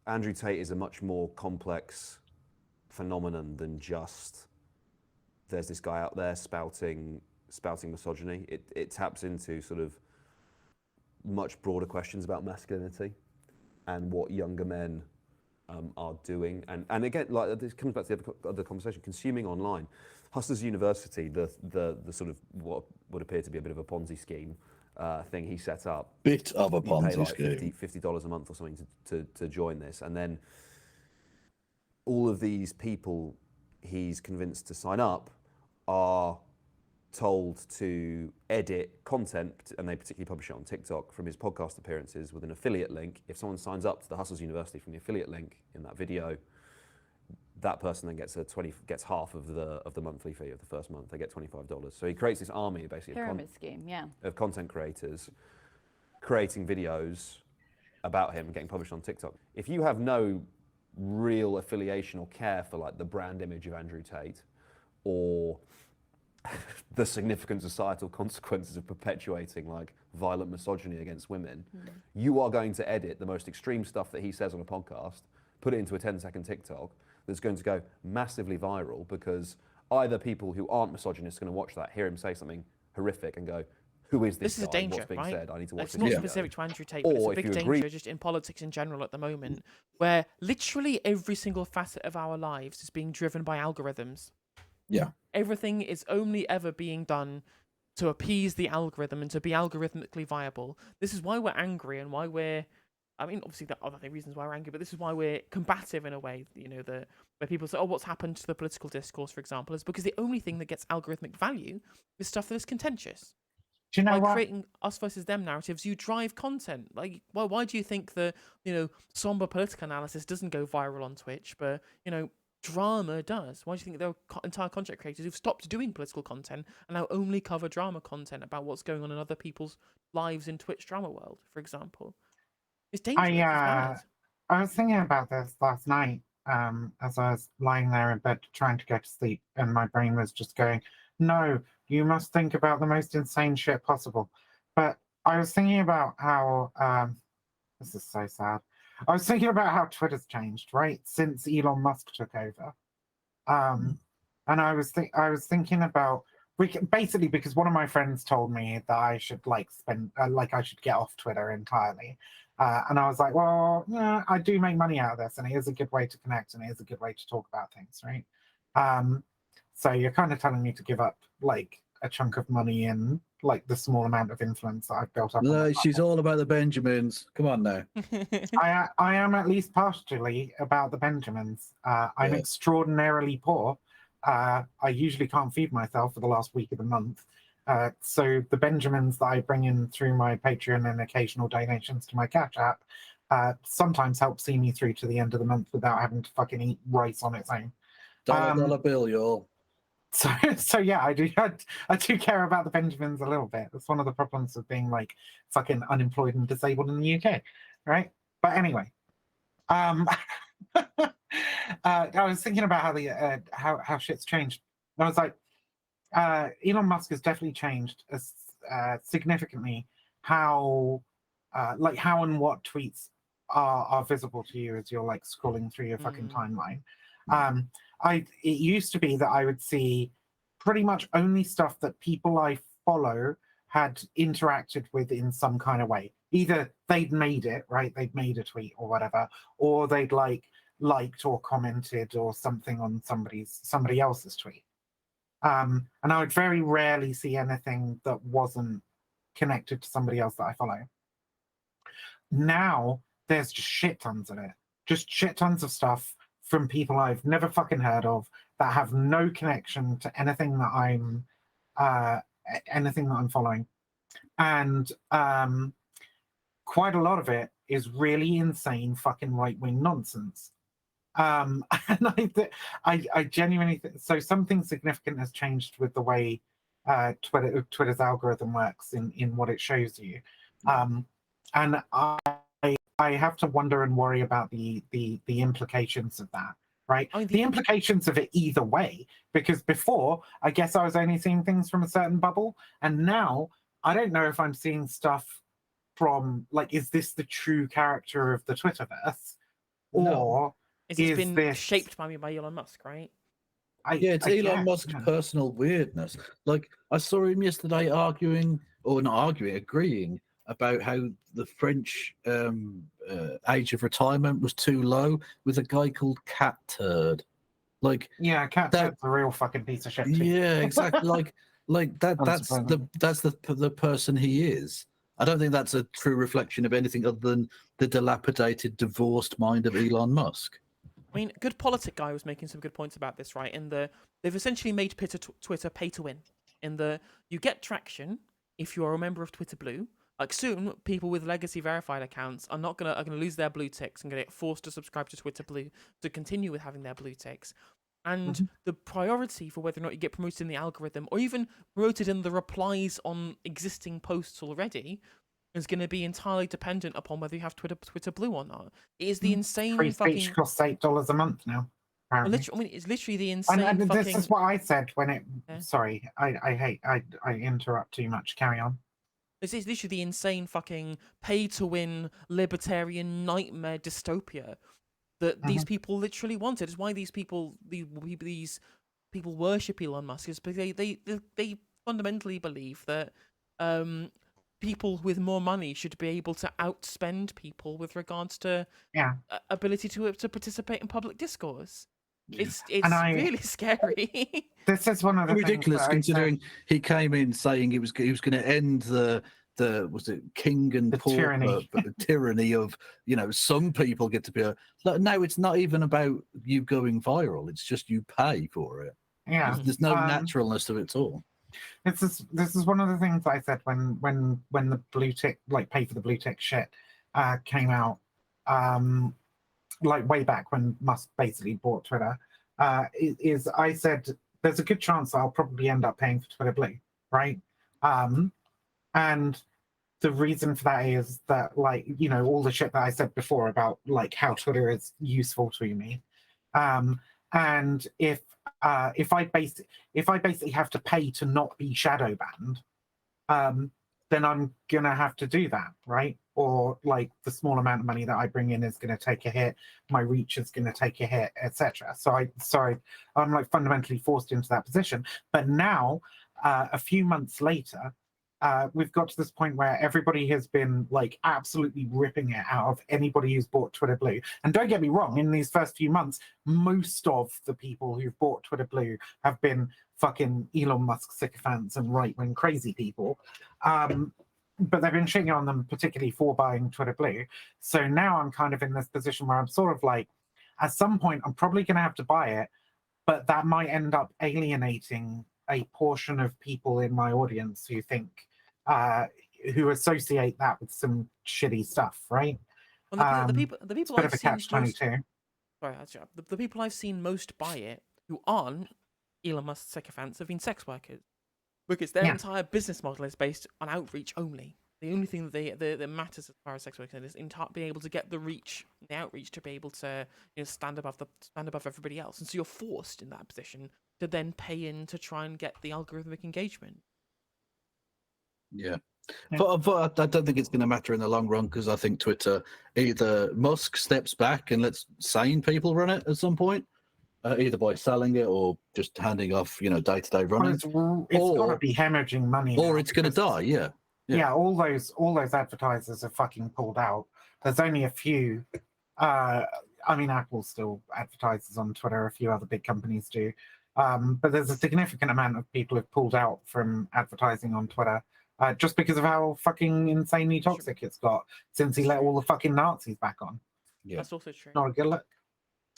Andrew Tate is a much more complex phenomenon than just there's this guy out there spouting misogyny. It taps into sort of much broader questions about masculinity and what younger men are doing. And again, like this comes back to the other conversation, consuming online. Hustlers University, the sort of what would appear to be a bit of a Ponzi scheme thing he set up. Bit of a You pay Ponzi like scheme. $50 a month or something to join this. And then all of these people he's convinced to sign up are told to edit content, and they particularly publish it on TikTok, from his podcast appearances with an affiliate link. If someone signs up to the Hustlers University from the affiliate link in that video, that person then gets half of the monthly fee of the first month. They get $25. So he creates this army basically Pyramid scheme, yeah. of content creators creating videos about him getting published on TikTok. If you have no real affiliation or care for like the brand image of Andrew Tate or the significant societal consequences of perpetuating like violent misogyny against women, you are going to edit the most extreme stuff that he says on a podcast, put it into a 10-second TikTok that's going to go massively viral because either people who aren't misogynists are going to watch that, hear him say something horrific and go, who is this This is a guy? danger, What's being right? said? I need to watch It's this not video. specific to Andrew Tate, but it's Or a if big you danger agree- just in politics in general at the moment, where literally every single facet of our lives is being driven by algorithms. Yeah. Everything is only ever being done to appease the algorithm and to be algorithmically viable. This is why we're angry and why we're, I mean, obviously there are other reasons why we're angry, but this is why we're combative in a way, you know, where people say, oh, what's happened to the political discourse, for example, is because the only thing that gets algorithmic value is stuff that is contentious. Do you know By what? creating us versus them narratives, you drive content. Like, well, why do you think the, you know, somber political analysis doesn't go viral on Twitch, but, you know, drama does? Why do you think there are entire content creators who've stopped doing political content and now only cover drama content about what's going on in other people's lives in Twitch drama world, for example? It's dangerous. It's bad. I was thinking about this last night as I was lying there in bed trying to go to sleep, and my brain was just going, no, you must think about the most insane shit possible. But I was thinking about how, this is so sad. I was thinking about how Twitter's changed, right, since Elon Musk took over. And I was thinking about, basically because one of my friends told me that I should I should get off Twitter entirely. And I was like, well, yeah, I do make money out of this, and it is a good way to connect, and it is a good way to talk about things, right? So you're kind of telling me to give up like a chunk of money and like the small amount of influence that I've built up. No, she's all about the Benjamins. Come on now. I am at least partially about the Benjamins. I'm Yeah. extraordinarily poor. I usually can't feed myself for the last week of the month. So the Benjamins that I bring in through my Patreon and occasional donations to my Cash App sometimes help see me through to the end of the month without having to fucking eat rice on its own. Dollar bill, y'all. So yeah, I do care about the Benjamins a little bit. That's one of the problems of being like fucking unemployed and disabled in the UK, right? But anyway, I was thinking about how the how shit's changed. I was like, Elon Musk has definitely changed significantly how and what tweets are visible to you as you're like scrolling through your fucking timeline. It used to be that I would see pretty much only stuff that people I follow had interacted with in some kind of way. Either they'd made it, right? They'd made a tweet or whatever, or they'd liked or commented or something on somebody else's tweet. And I would very rarely see anything that wasn't connected to somebody else that I follow. Now there's just shit tons of it. Just shit tons of stuff from people I've never fucking heard of that have no connection to anything that I'm following. And quite a lot of it is really insane fucking right-wing nonsense. And I genuinely think so. Something significant has changed with the way Twitter's algorithm works in what it shows you. And I have to wonder and worry about the implications of that, right? The implications of it either way, because before, I guess I was only seeing things from a certain bubble, and now I don't know if I'm seeing stuff from, like, is this the true character of the Twitterverse? No. or It's is been this shaped by Elon Musk, right? Yeah, it's I Elon guess, Musk's yeah. personal weirdness. Like I saw him yesterday arguing, or not arguing, agreeing about how the French age of retirement was too low with a guy called Cat Turd. Like Yeah, Cat that. Ted's a real fucking piece of shit too. Yeah, exactly. like that. Unsurprising. That's the person he is. I don't think that's a true reflection of anything other than the dilapidated, divorced mind of Elon Musk. I mean, Good Politic guy was making some good points about this, right? They've essentially made Twitter pay to win. You get traction if you are a member of Twitter Blue. Like soon, people with legacy verified accounts are gonna lose their blue ticks and gonna get forced to subscribe to Twitter Blue to continue with having their blue ticks. And the priority for whether or not you get promoted in the algorithm or even promoted in the replies on existing posts already is going to be entirely dependent upon whether you have Twitter Blue or not. It is the insane Free fucking. speech costs $8 a month now. Apparently. I mean, it's literally the insane And fucking. this is what I said when it. Yeah. Sorry, I interrupt too much. Carry on. This is literally the insane fucking pay-to-win libertarian nightmare dystopia that these people literally wanted. It's why these people worship Elon Musk, is because they fundamentally believe that people with more money should be able to outspend people with regards to ability to participate in public discourse. It's really scary. This is one of the Ridiculous, things considering he came in saying he was going to end the was it king and The poor tyranny. the tyranny of some people get to be no, it's not even about you going viral. It's just you pay for it. Yeah, There's no naturalness to it at all. This is one of the things I said when the blue tick, like pay for the blue tick shit came out, like way back when Musk basically bought Twitter. Is I said there's a good chance I'll probably end up paying for Twitter Blue, right? And the reason for that is that, like, all the shit that I said before about like how Twitter is useful to me, and if I basically have to pay to not be shadow banned, then I'm gonna have to do that, right? Or like the small amount of money that I bring in is gonna take a hit, my reach is gonna take a hit, etc. So I'm like fundamentally forced into that position. But now, a few months later, we've got to this point where everybody has been like absolutely ripping it out of anybody who's bought Twitter Blue. And don't get me wrong, in these first few months, most of the people who've bought Twitter Blue have been fucking Elon Musk sycophants and right-wing crazy people. But they've been shitting on them, particularly for buying Twitter Blue. So now I'm kind of in this position where I'm sort of like, at some point, I'm probably going to have to buy it, but that might end up alienating a portion of people in my audience who think, who associate that with some shitty stuff, right? Well, the people It's a bit I've of a seen catch-22. Sorry, the people I've seen most buy it who aren't Elon Musk sycophants have been sex workers, because their entire business model is based on outreach only. The only thing that matters as far as sex workers is being able to get the reach, the outreach, to be able to stand above everybody else, and so you're forced in that position to then pay in to try and get the algorithmic engagement. Yeah. But I don't think it's going to matter in the long run, because I think Twitter, either Musk steps back and lets sane people run it at some point, either by selling it or just handing off, day-to-day running, It's got to be hemorrhaging money, or now it's going to because- die. Yeah. Yeah, all those advertisers are fucking pulled out. There's only a few. I mean, Apple still advertises on Twitter. A few other big companies do, but there's a significant amount of people who've pulled out from advertising on Twitter just because of how fucking insanely toxic it's got since he let all the fucking Nazis back on. Yeah. That's also true. Not a good look.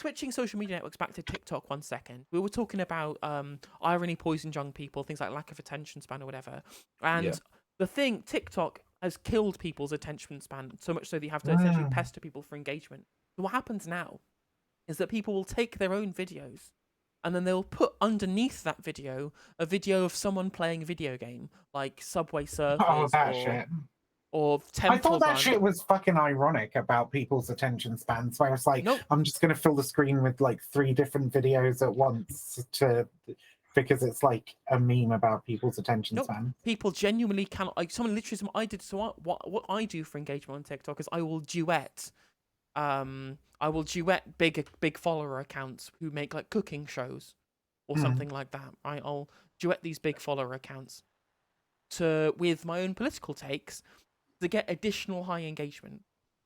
Switching social media networks back to TikTok 1 second. We were talking about irony poisoned young people, things like lack of attention span or whatever. And the thing, TikTok has killed people's attention span so much so that you have to essentially pester people for engagement. So what happens now is that people will take their own videos and then they'll put underneath that video a video of someone playing a video game like Subway Surfers Oh, that shit. or Temple I thought that Run. shit was fucking ironic about people's attention spans, where it's like, Nope. I'm just going to fill the screen with like 3 different videos at once because it's like a meme about people's attention Nope. span. People genuinely cannot. Like someone literally, what I do for engagement on TikTok is I will duet I will duet big follower accounts who make like cooking shows or Hmm. something like that. Right? I'll duet these big follower accounts with my own political takes to get additional high engagement.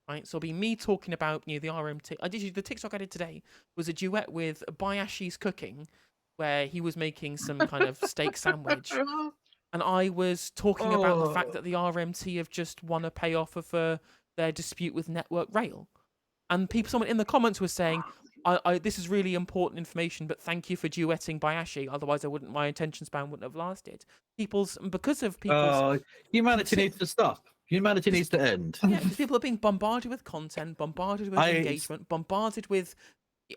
Right, so it'll be me talking about the RMT. The TikTok I did today was a duet with Bayashi's Cooking, where he was making some kind of steak sandwich, and I was talking about the fact that the RMT have just won a payoff for their dispute with Network Rail, and someone in the comments was saying, this is really important information, but thank you for duetting Bayashi. Otherwise, my attention span wouldn't have lasted. Because of people's Humanity needs to stop. Humanity needs to end. yeah, because people are being bombarded with content, bombarded with engagement, bombarded with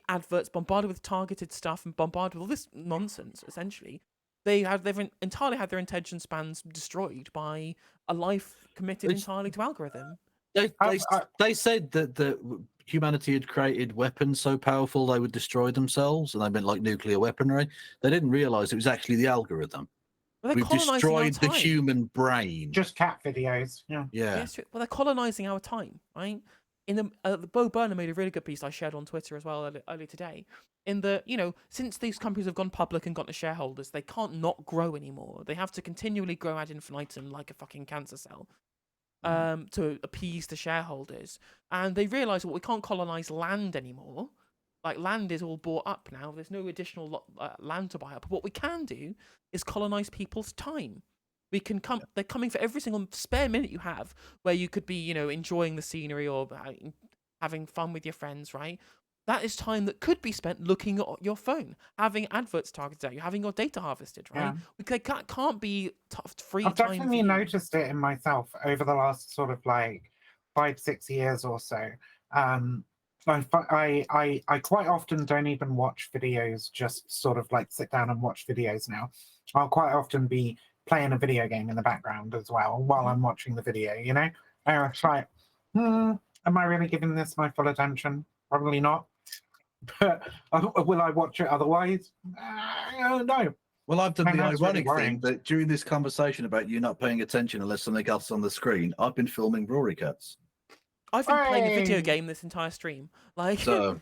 adverts, bombarded with targeted stuff, and bombarded with all this nonsense. Essentially, they've entirely had their attention spans destroyed by a life committed entirely to algorithm. They said that humanity had created weapons so powerful they would destroy themselves, and they meant like nuclear weaponry. They didn't realize it was actually the algorithm. Well, We've destroyed the human brain. Just cat videos. Yeah. Yeah. Yes, well, they're colonizing our time, right? In the Bo Burnham made a really good piece I shared on Twitter as well earlier today. In the since these companies have gone public and got to shareholders, they can't not grow anymore. They have to continually grow ad infinitum like a fucking cancer cell, to appease the shareholders. And they realise, well, we can't colonize land anymore. Like, land is all bought up now. There's no additional land to buy up. But what we can do is colonize people's time. We can come. They're coming for every single spare minute you have, where you could be, enjoying the scenery or having fun with your friends. Right? That is time that could be spent looking at your phone, having adverts targeted at you, having your data harvested. Right? Yeah. Can't be free I've time. definitely noticed it in myself over the last sort of like 5-6 years or so. I quite often don't even watch videos, just sort of like sit down and watch videos now. I'll quite often be playing a video game in the background as well while I'm watching the video, And it's like, am I really giving this my full attention? Probably not. But will I watch it otherwise? No. Well, I've done And the that's really ironic worrying. thing that during this conversation about you not paying attention unless something else is on the screen, I've been filming Rory Cats. I've been playing a video Hey! game this entire stream. Like, So